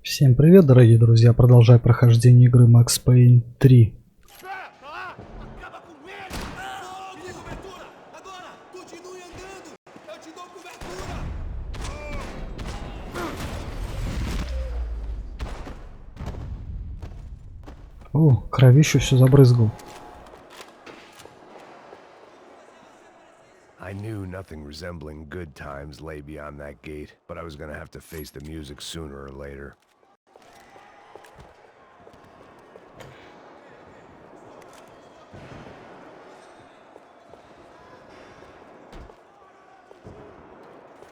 Всем привет, дорогие друзья! Продолжаю прохождение игры Макс Пэйн 3. О, кровищу все забрызгал. I knew nothing resembling good times lay beyond that gate, but I was gonna have to face the music sooner or later.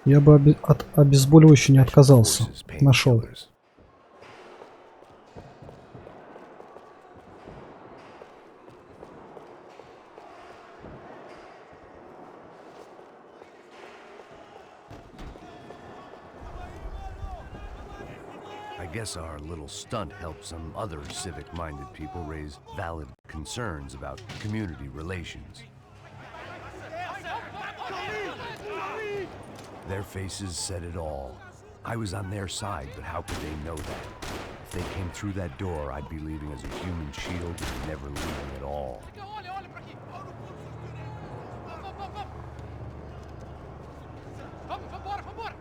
Я бы от обезболивающего не отказался. Нашел. I guess our little stunt helped some other civic-minded people raise valid concerns about community relations. Their faces said it all. I was on their side, but how could they know that? If they came through that door, I'd be leaving as a human shield and never leaving at all.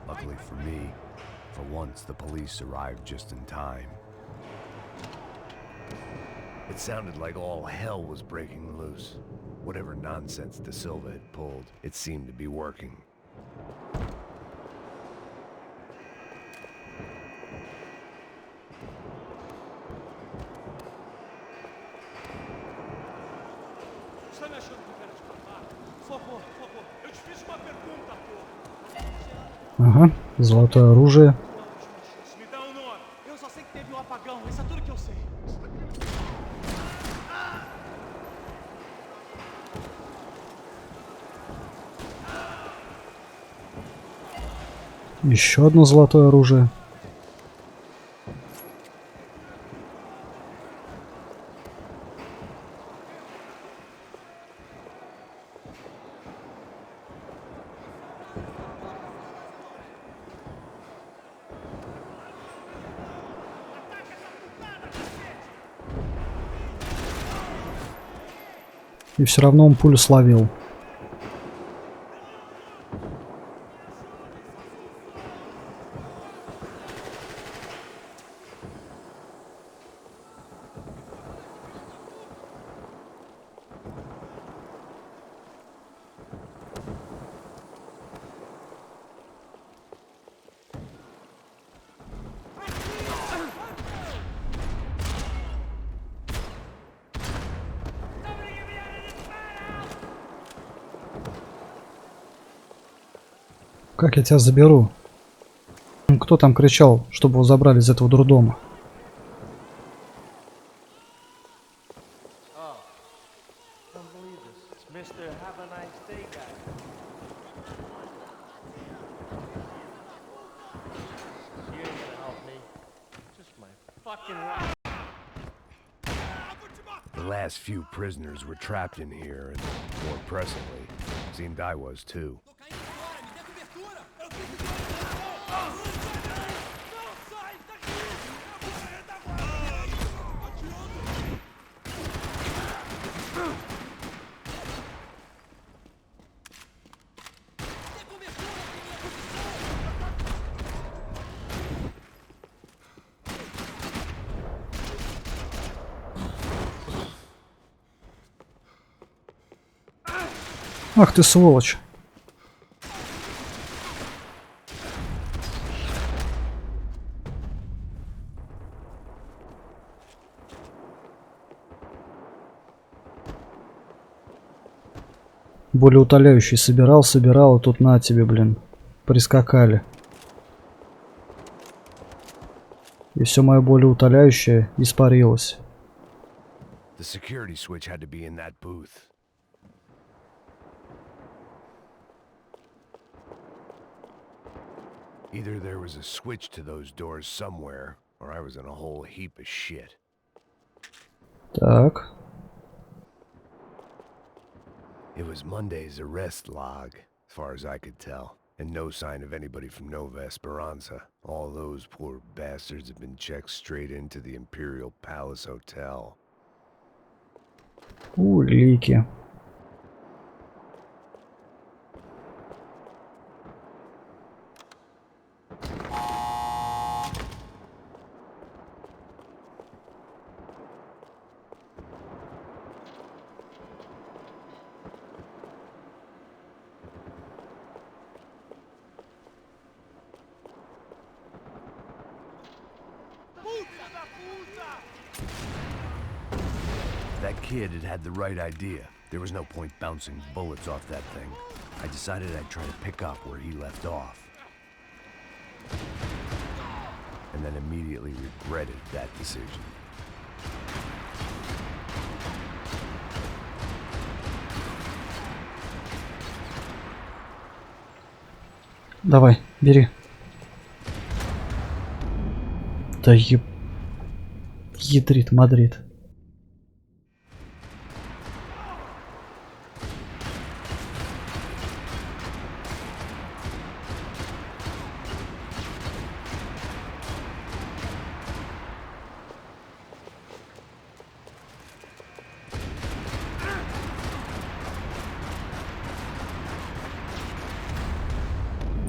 Luckily for me, for once the police arrived just in time. It sounded like all hell was breaking loose. Whatever nonsense De Silva had pulled, it seemed to be working. Ага, золотое оружие. Еще одно золотое оружие. И все равно он пулю словил. Как я тебя заберу? Кто там кричал, чтобы его забрали из этого дурдома? The last few prisoners were trapped in here, and more pressingly, seemed I was too. Ах ты сволочь. Болеутоляющий собирал, а тут на тебе, блин. Прискакали. И все мое болеутоляющее испарилось. The security switch had to be in that booth. Either there was a switch to those doors somewhere, or I was in a whole heap of shit. Так. It was Monday's arrest log, as far as I could tell, and no sign of anybody from Nova Esperanza. All those poor bastards have been checked straight into the Imperial Palace Hotel. Улики. That kid had the right idea. There was no point bouncing bullets off that thing. I decided I'd try to pick up where he left off. And then immediately regretted that decision. Давай, бери. Да ядрит Мадрид.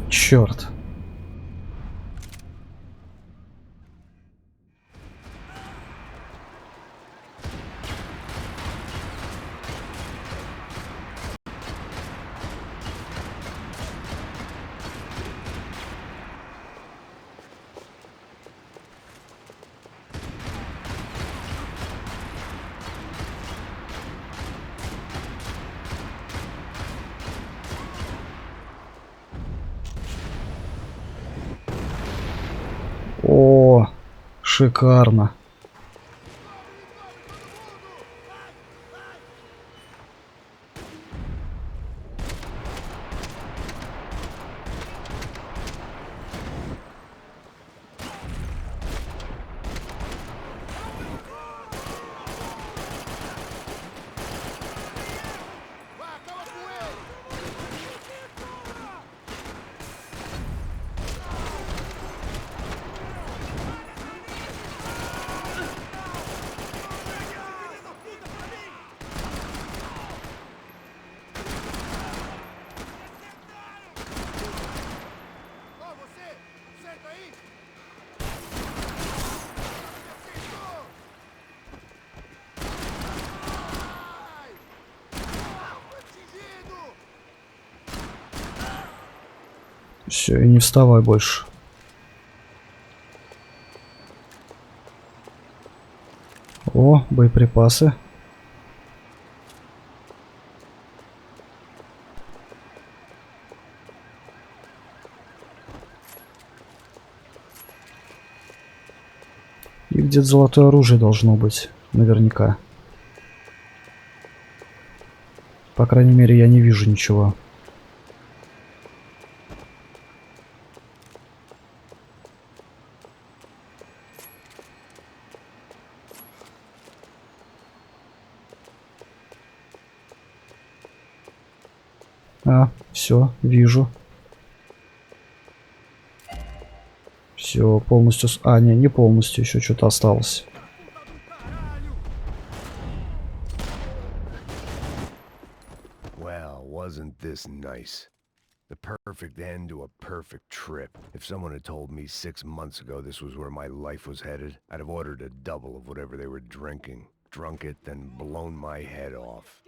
Черт. О, шикарно. Все, и не вставай больше. О, боеприпасы. И где-то золотое оружие должно быть, наверняка. По крайней мере, я не вижу ничего. А, все, вижу. Все, полностью... А, не полностью, еще что-то осталось. Well, wasn't this nice? The perfect end to a perfect trip. If someone had told me 6 months ago this was where my life was headed, I'd have ordered a double of whatever they were drinking. Drunk it, then blown my head off.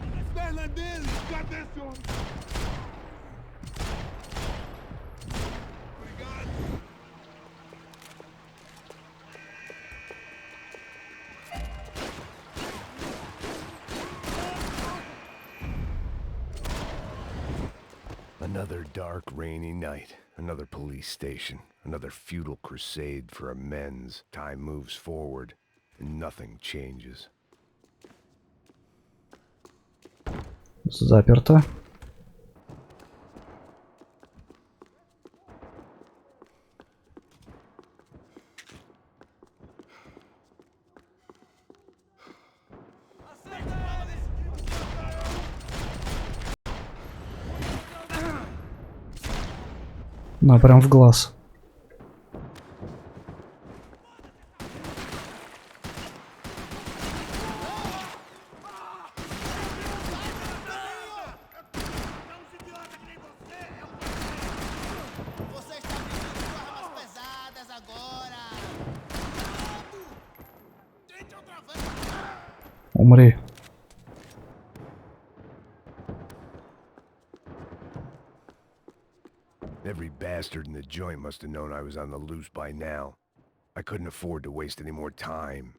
Another dark, rainy night. Another police station. Another futile crusade for amends. Time moves forward, and nothing changes. Заперто. На, прям в глаз. Умри. Every bastard in the joint must have known I was on the loose by now. I couldn't afford to waste any more time.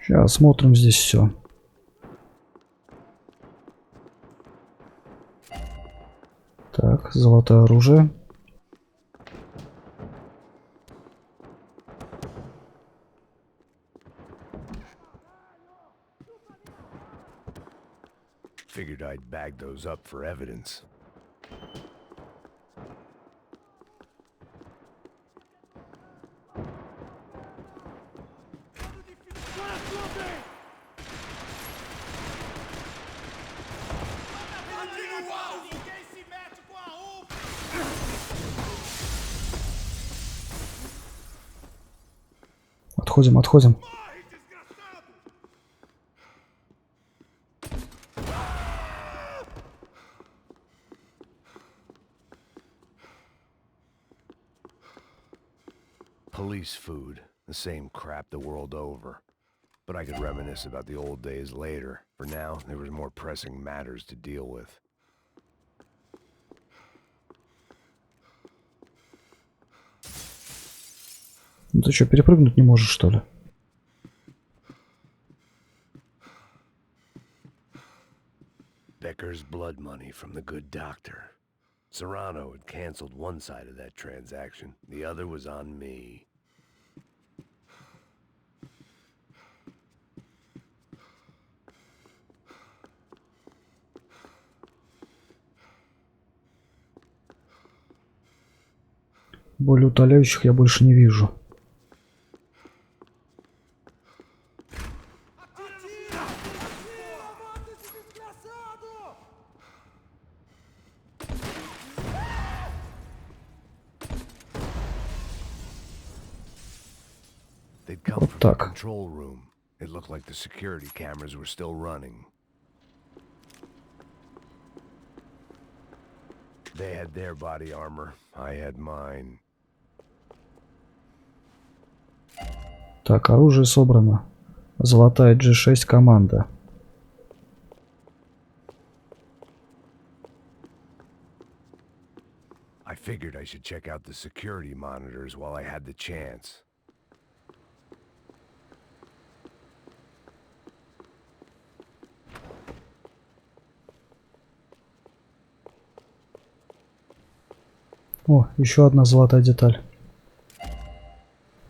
Сейчас смотрим здесь все. Так, золотое оружие. Figured I'd bag those up for evidence. Отходим, отходим. Police food, the same crap the world over. But I could reminisce about the old days later. For now, there was more pressing matters to deal with. Ну ты что, перепрыгнуть не можешь, что ли? Becker's blood money from the good doctor. Serrano had canceled one side of that transaction. The other was on me. Более утоляющих я больше не вижу. They'd come from the control room. It looked like the security cameras were still running. They had their body armor. I had mine. Так, оружие собрано. Золотая G6 команда. I figured I should check out the security monitors while I had the chance. О, еще одна золотая деталь.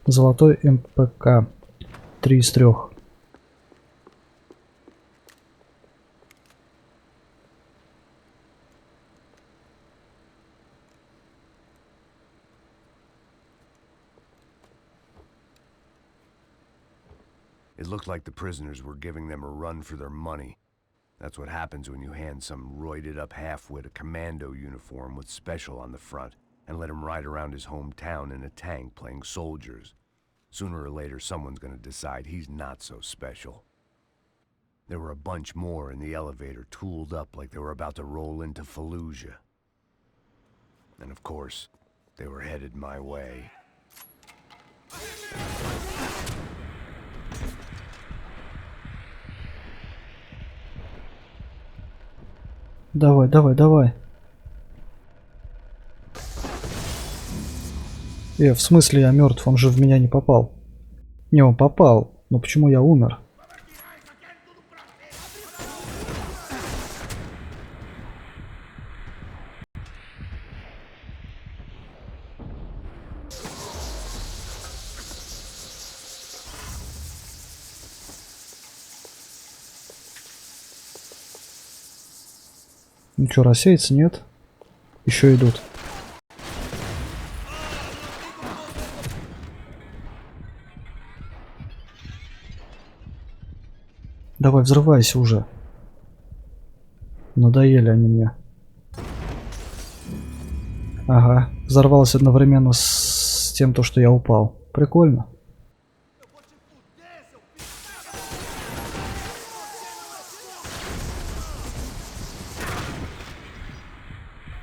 Золотой МПК. 3 из 3. It looked like the prisoners were giving them a run for their money. That's what happens when you hand some roided-up halfwit a commando uniform with special on the front and let him ride around his hometown in a tank playing soldiers. Sooner or later, someone's gonna decide he's not so special. There were a bunch more in the elevator, tooled up like they were about to roll into Fallujah. And of course, they were headed my way. Давай, давай, давай. В смысле я мертв? Он же в меня не попал. Не, он попал. Но почему я умер? Ну что, рассеяться? Нет? Еще идут. Давай, взрывайся уже. Надоели они мне. Ага, взорвался одновременно с тем, что я упал. Прикольно.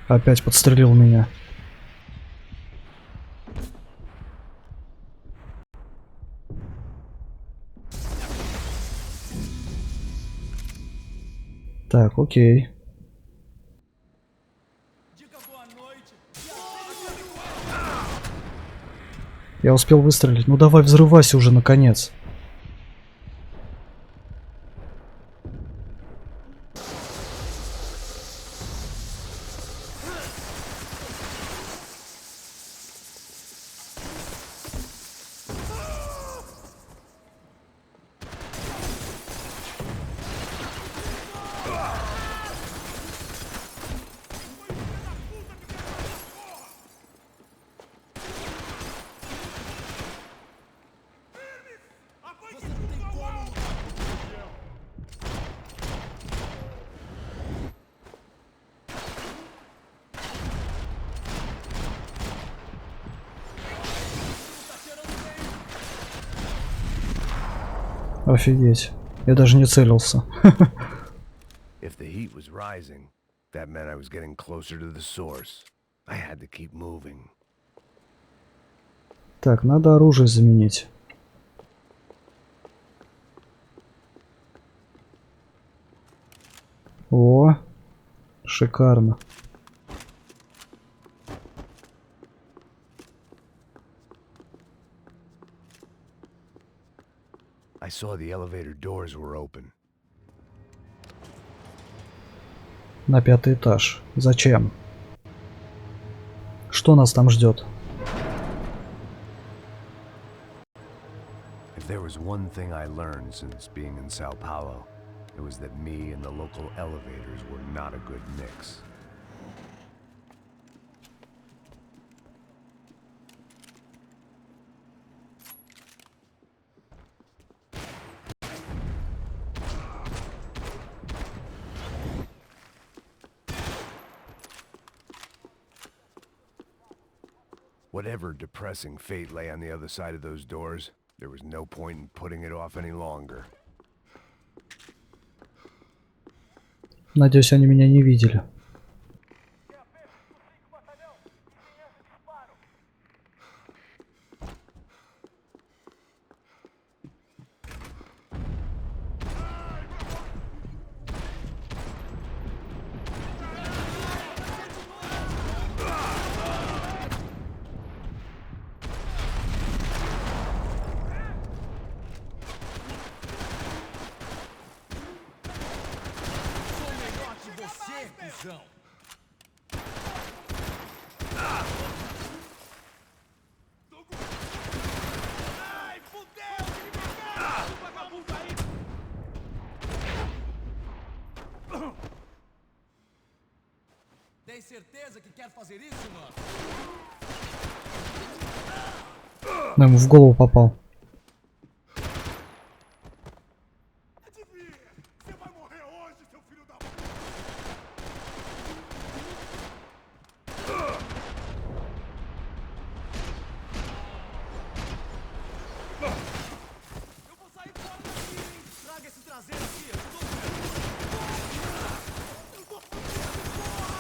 Опять подстрелил меня. Так, окей. Я успел выстрелить. Ну давай, взрывайся уже, наконец. Офигеть. Я даже не целился. If the heat was rising, that meant I was getting closer to the source. I had to keep moving. Так, надо оружие заменить. О, шикарно. I saw the elevator doors were open. На 5-й этаж. Зачем? Что нас там ждет? If there was one thing I learned since being in Sao Paulo, it was that me and the local elevators were not a good mix. Whatever depressing fate lay on the other side of those doors, there was no point in putting it off any longer. Надеюсь, они меня не видели. Tem certeza que quer fazer isso, mano? Но ему в голову попал. Eu vou sair fora daqui, hein? Traga esse traseiro aqui, eu tô... Eu tô fudido, porra!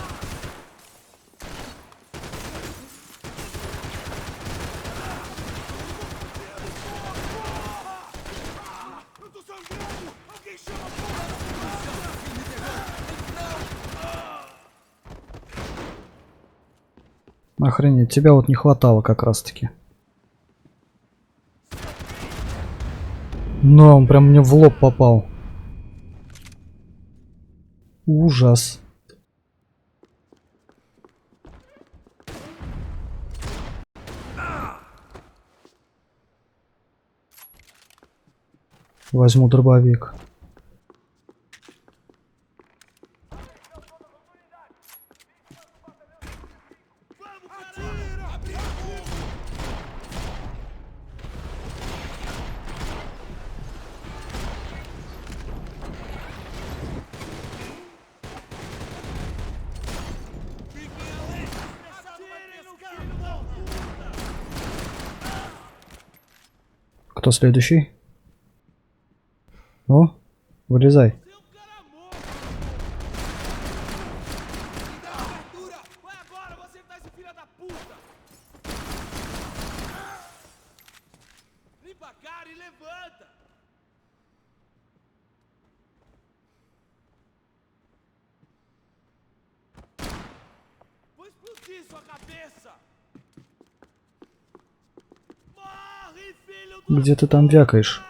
Eu tô sangrando! Alguém chama a porra da polícia! Охренеть, тебя вот не хватало как раз таки. Но он прям мне в лоб попал. Ужас. Возьму дробовик. Кто следующий? Ну, вылезай. explodir sua cabeça! Morre, filho do... Где ты там вякаешь?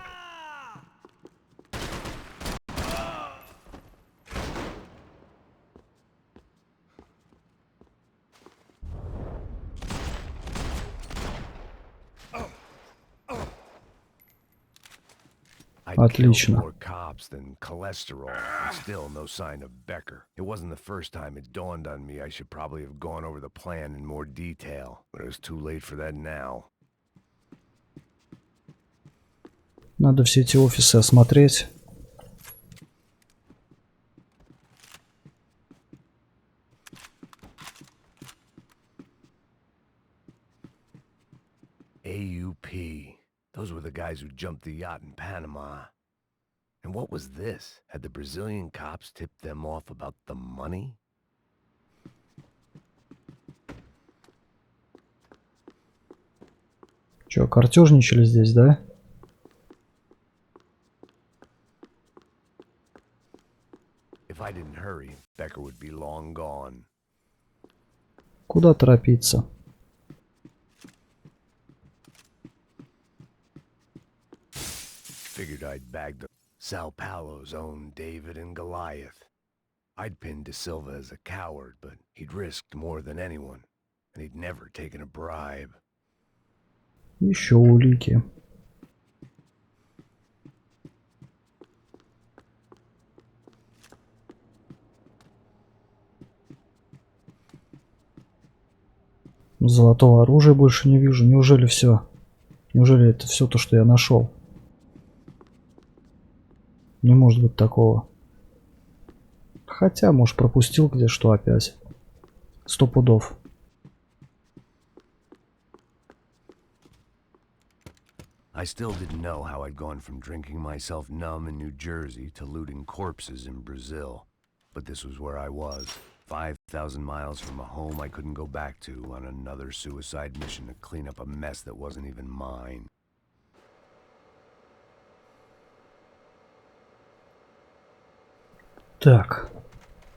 I'd killed Отлично. more cops than cholesterol, and still no sign of Becker. It wasn't the first time it dawned on me I should probably have gone over the plan in more detail, but it was too late for that now. Надо все эти офисы осмотреть. AUP. Those were the guys who jumped the yacht in Panama. And what was this? Had the Brazilian cops tipped them off about the money? Чё, картежничали здесь, да? If I didn't hurry, Becker would be long gone. Куда торопиться? Figured I'd bag the Sao Paulo's own David and Goliath. I'd pinned De Silva as a coward, but he'd risked more than anyone, and he'd never taken a bribe. Еще улики. Золотого оружия больше не вижу. Неужели все? Неужели это все то, что я нашел? Не может быть такого. Хотя, может, пропустил где что опять. 100 пудов. I still didn't know how I'd gone from drinking myself numb in New-Jersey to looting corpses in Brazil. But this was where I was, 5,000 miles from a home I couldn't go back to on another suicide mission to clean up a mess that wasn't even mine. Так.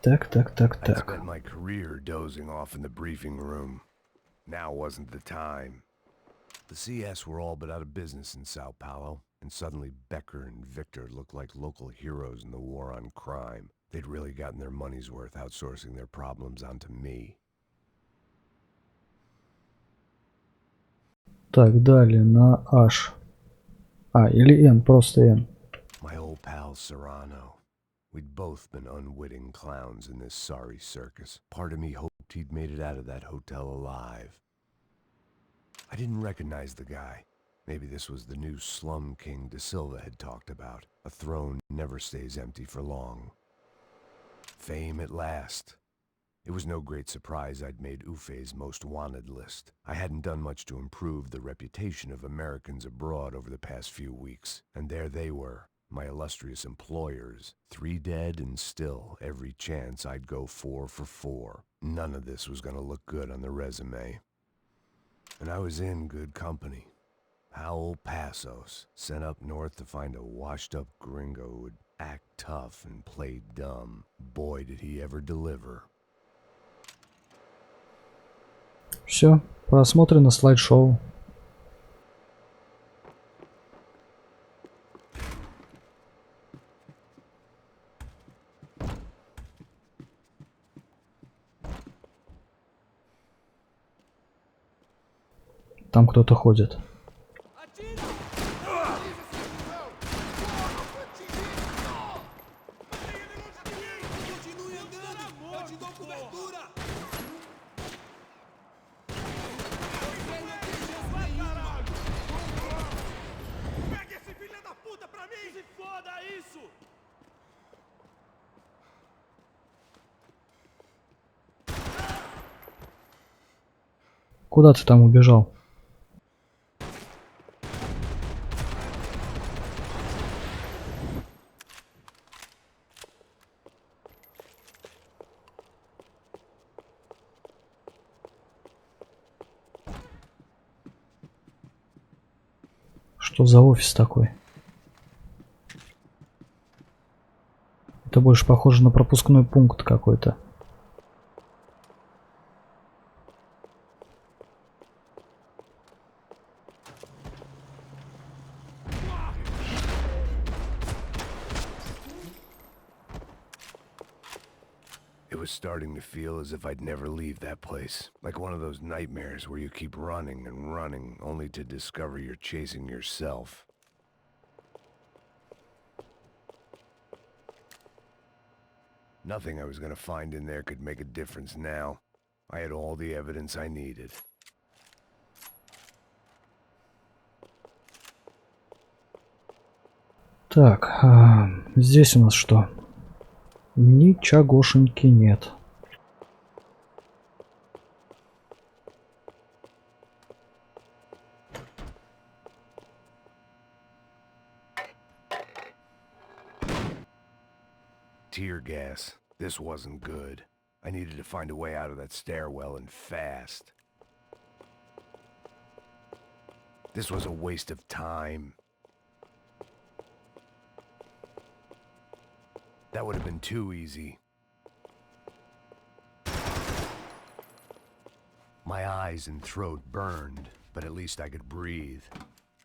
I'd spent my career dozing off in the briefing room. Now wasn't the time. The CS were all but out of business in Sao Paulo, and suddenly Becker and Victor looked like local heroes in the war on crime. They'd really gotten their money's worth outsourcing their problems onto me. Так, далее на H. А, или N, просто N. My old pal Serrano. We'd both been unwitting clowns in this sorry circus. Part of me hoped he'd made it out of that hotel alive. I didn't recognize the guy. Maybe this was the new slum king De Silva had talked about. A throne never stays empty for long. Fame at last. It was no great surprise I'd made Ufe's most wanted list. I hadn't done much to improve the reputation of Americans abroad over the past few weeks, and there they were, my illustrious employers, 3 dead and still every chance I'd go 4 for 4. None of this was gonna look good on the resume. And I was in good company. Raulь Passos, sent up north to find a washed-up gringo who would act tough and play dumb. Boy, did he ever deliver. Все, просмотрено слайд-шоу. Там кто-то ходит. Куда ты там убежал? Что за офис такой? Это больше похоже на пропускной пункт какой-то. was starting to feel as if I'd never leave that place. Like one of those nightmares where you keep running and running, only to discover you're chasing yourself. Nothing I was gonna find in there could make a difference now. I had all the evidence I needed. Так, здесь у нас что? Ничегошеньки нет. Tear gas. This wasn't good. I needed to find a way out of that stairwell and fast. This was a waste of time. That would have been too easy. My eyes and throat burned, but at least I could breathe.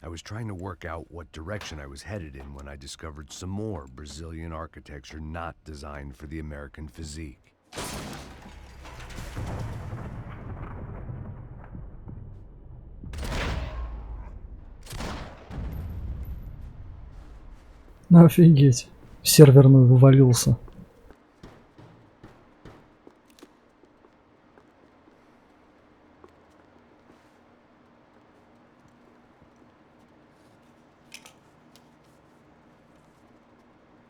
I was trying to work out what direction I was headed in when I discovered some more Brazilian architecture not designed for the American physique. Офигеть. В серверную вывалился.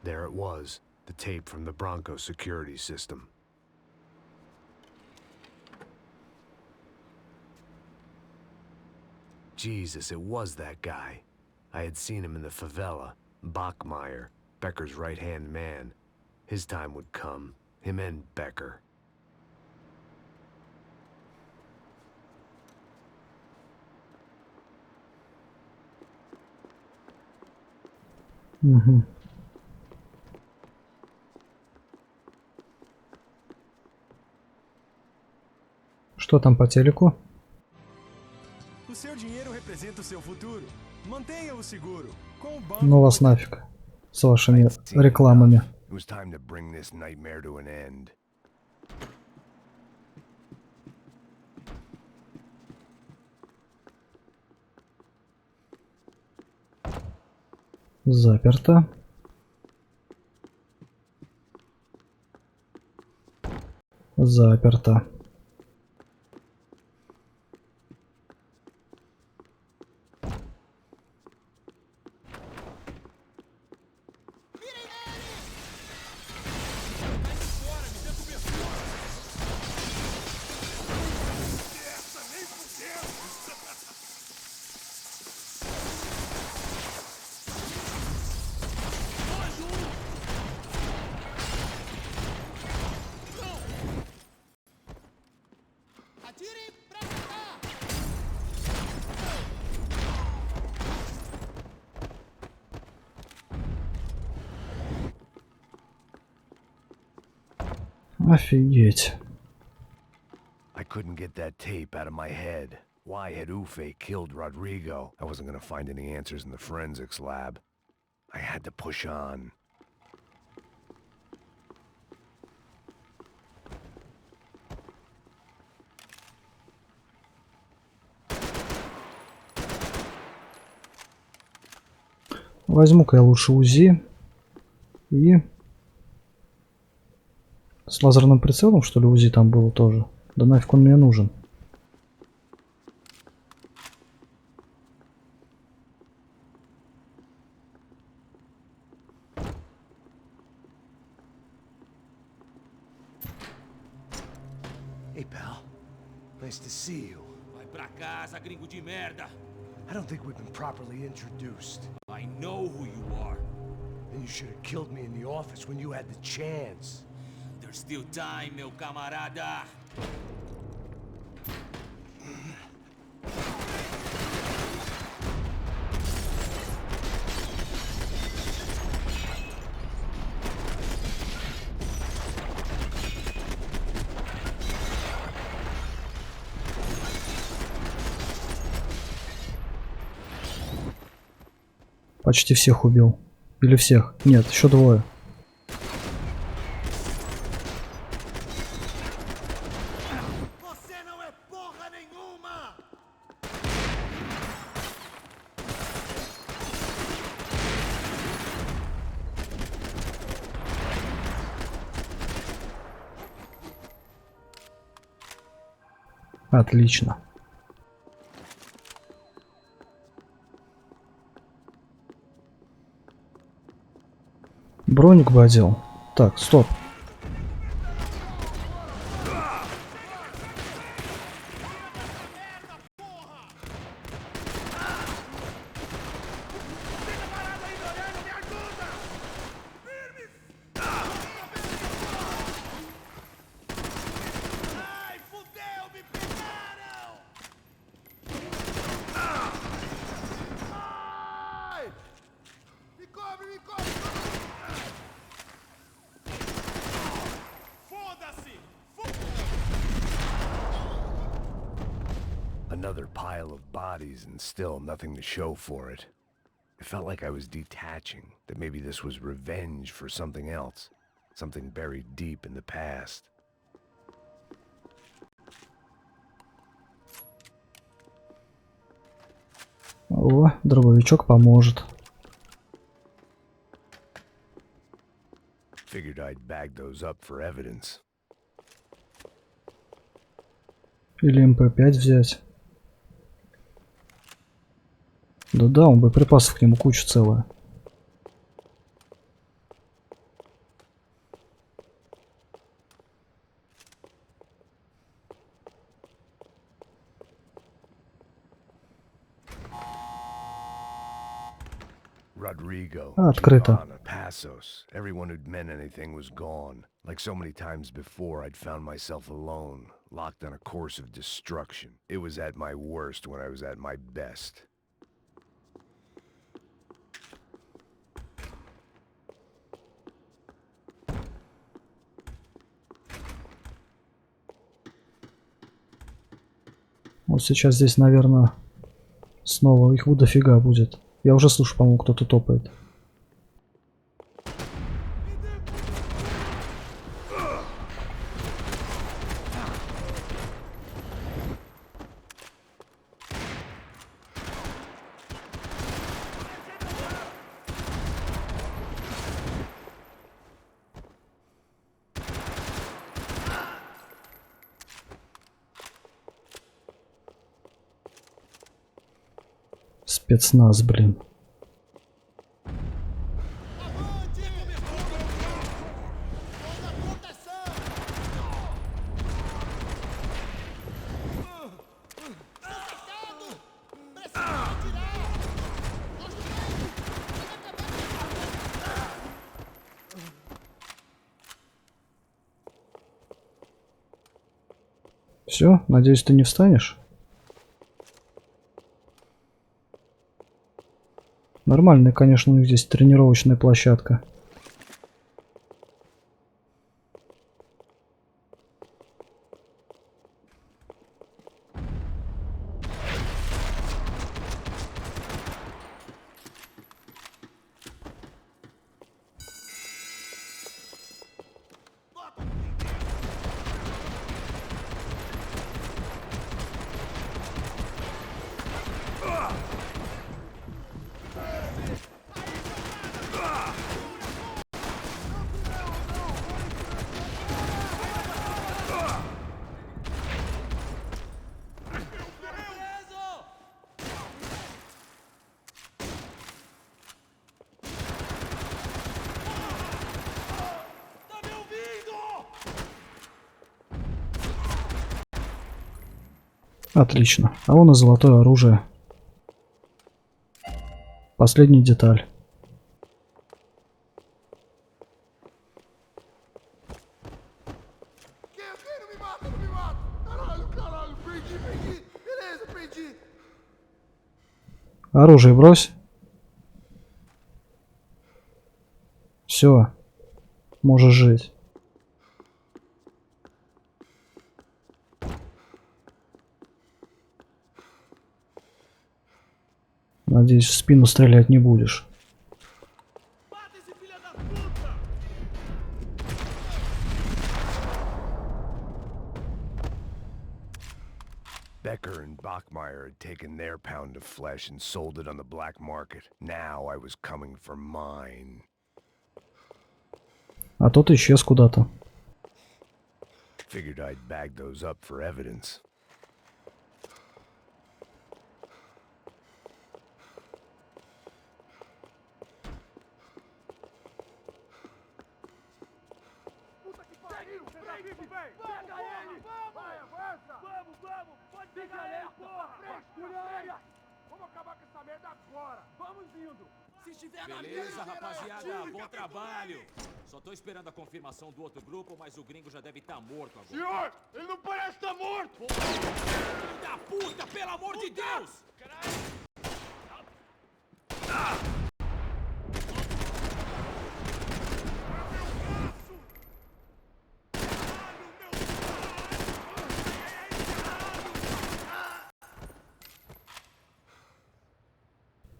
There it was, the tape from the Bronco security system. Jesus, it was that guy. I had seen him in the favela, Bachmeyer, Becker's right-hand man. His time would come, him and Becker. Угу. Что там по телеку? O seu dinheiro representa o seu futuro. Mantenha-o seguro. Com o banco. Ну вас нафиг. С вашими рекламами. It was time to bring this nightmare to an end. Заперто. Заперто. Офигеть. I couldn't get that tape out of my head. Why had Ufe killed Rodrigo? I wasn't gonna find any answers in the forensics lab. I had to push on. Возьму-ка я лучше УЗИ. И... С лазерным прицелом, что ли, УЗИ там было тоже? Да нафиг он мне нужен. Hey, pal. Nice to see you. Vai pra casa, gringo de merda. I don't think we've been properly introduced. I know who you are. And you should have killed me in the office when you had the chance. There's still time, meu camarada. Почти всех убил. Или всех? Нет, еще двое. Отлично. Броник бы одел. Так, стоп. Another pile of bodies and still nothing to show for it. It felt like I was detaching, that maybe this was revenge for something else, something buried deep in the past. О, дробовичок поможет. Figured I'd bag those up for evidence. Или МП5 взять. Да-да, он боеприпасов к нему куча целая. Rodrigo, Открыто. Passos, everyone who'd meant anything was gone. Like so many times before, I'd found myself alone, locked on a course of destruction. It was at my worst when I was at my best. Вот сейчас здесь, наверное, снова их дофига будет. Я уже слышу, по-моему, кто-то топает. Спецназ, блин. Все, надеюсь, ты не встанешь? Нормальная, конечно, у них здесь тренировочная площадка. Отлично. А вон и золотое оружие. Последняя деталь. Оружие брось. Все. Можешь жить. Надеюсь, в спину стрелять не будешь. Becker and Bachmeyer had taken their pound of flesh and sold it on the black market. Now I was coming for mine. А тот исчез куда-то. Figured I'd bag those up for evidence. Beleza, rapaziada, bom trabalho. Só tô esperando a confirmação do outro grupo, mas o gringo já deve estar morto agora. Senhor, ele não parece estar morto! Filho da puta, pelo amor de Deus!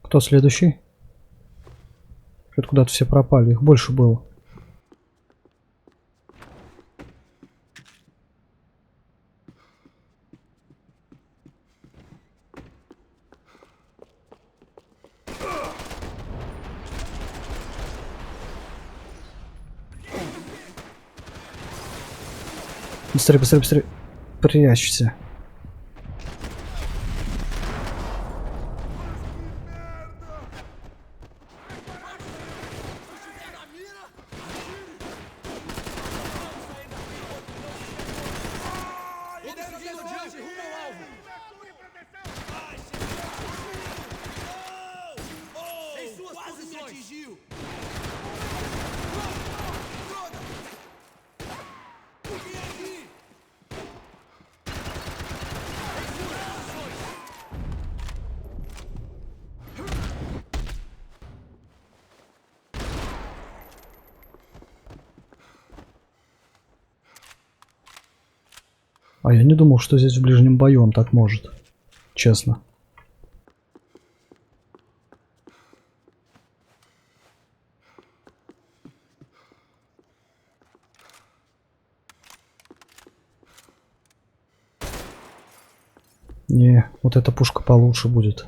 Кто следующий? Что-то куда-то все пропали, их больше было. Быстрее, быстрее, быстрее. Прячься. А я не думал, что здесь в ближнем бою он так может. Честно. Не, вот эта пушка получше будет.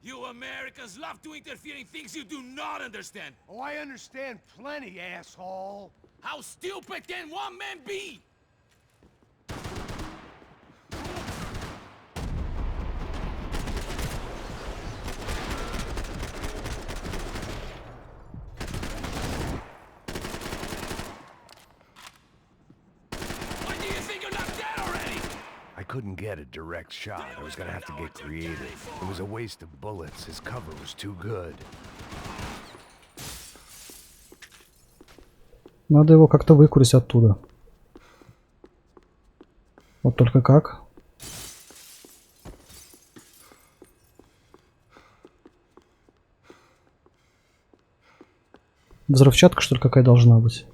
You Americans love to interfere in things you do not understand. Oh, I understand plenty, asshole. How stupid can one man be? Why do you think you're not dead already? I couldn't get a direct shot. I was gonna have to get creative. It was a waste of bullets. His cover was too good. Надо его как-то выкурить оттуда. Вот только как? Взрывчатка, что ли, какая должна быть?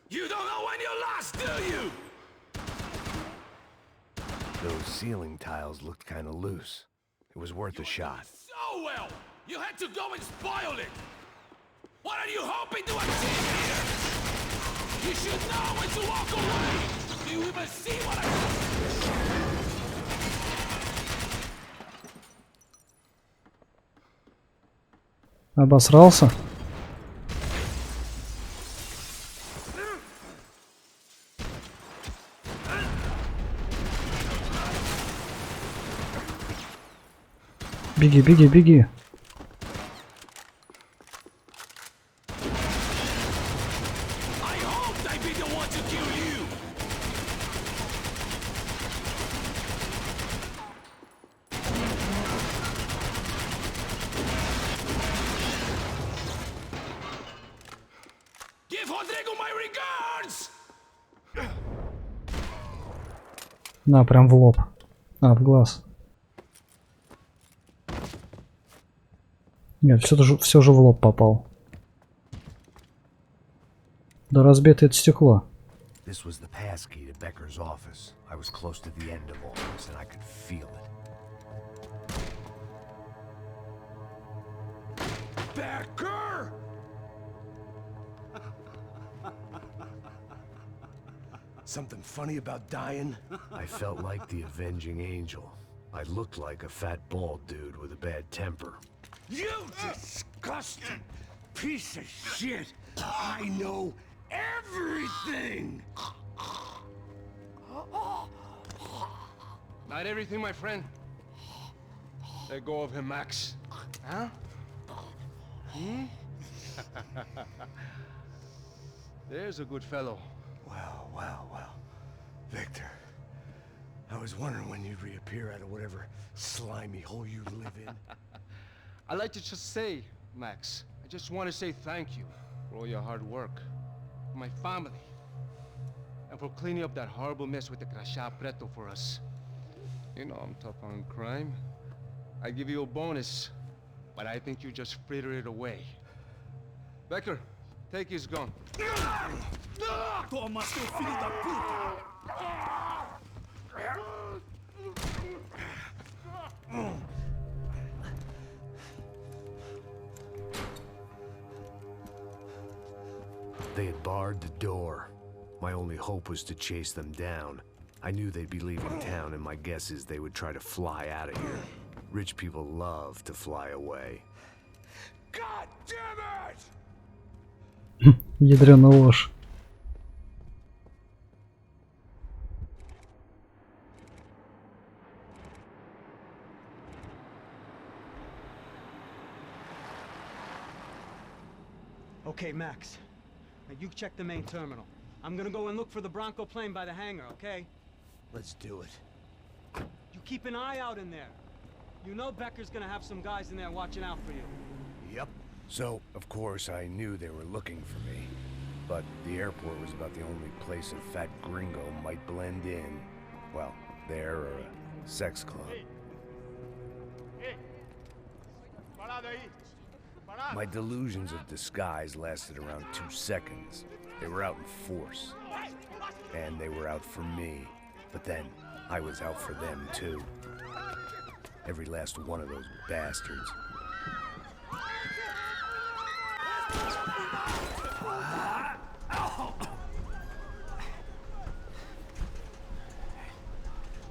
You don't know when you're lost, do you? Those ceiling tiles looked kind of loose. It was worth a shot. So well! You had to go and spoil it! What are you hoping to achieve here? You should know when to walk away! Do you even see what I... Обосрался? Беги, беги, беги. I hoped I'd be the one to kill you! Give Rodrigo my regards! На, прям в лоб. А, в глаз. Нет, все же в лоб попал. Да разбито это стекло. This was the passkey to Becker's office. I was close to the end of all this, and I could feel it. Becker! Something funny about dying? I felt like the avenging angel. I looked like a fat bald dude with a bad temper. You disgusting piece of shit! I know everything! Not everything, my friend. Let go of him, Max. Huh? There's a good fellow. Well, well, well. Victor, I was wondering when you'd reappear out of whatever slimy hole you live in. I'd like to just say, Max, I just want to say thank you for all your hard work, for my family, and for cleaning up that horrible mess with the crachá preto for us. You know I'm tough on crime. I give you a bonus, but I think you just frittered it away. Becker, take his gun. Toma, seu filho da puta! They had barred the door. My only hope was to chase them down. I knew they'd be leaving town, and my guess is they would try to fly out of here. Rich people love to fly away. God damn it! Ядрёная ложь. Okay, Max. Now you check the main terminal. I'm gonna go and look for the Bronco plane by the hangar, okay? Let's do it. You keep an eye out in there. You know Becker's gonna have some guys in there watching out for you. Yep. So, of course, I knew they were looking for me. But the airport was about the only place a fat gringo might blend in. Well, there or a sex club. Parado aí! Parado! My delusions of disguise lasted around 2 seconds. They were out in force. And they were out for me. But then, I was out for them too. Every last one of those bastards.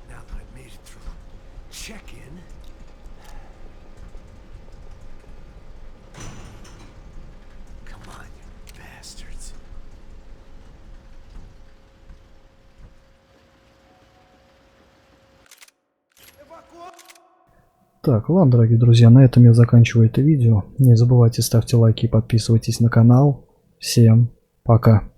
Now that I've made it through check-in. Come on, you bastards. Так, ладно, дорогие друзья, на этом я заканчиваю это видео. Не забывайте ставьте лайки и подписывайтесь на канал. Всем пока.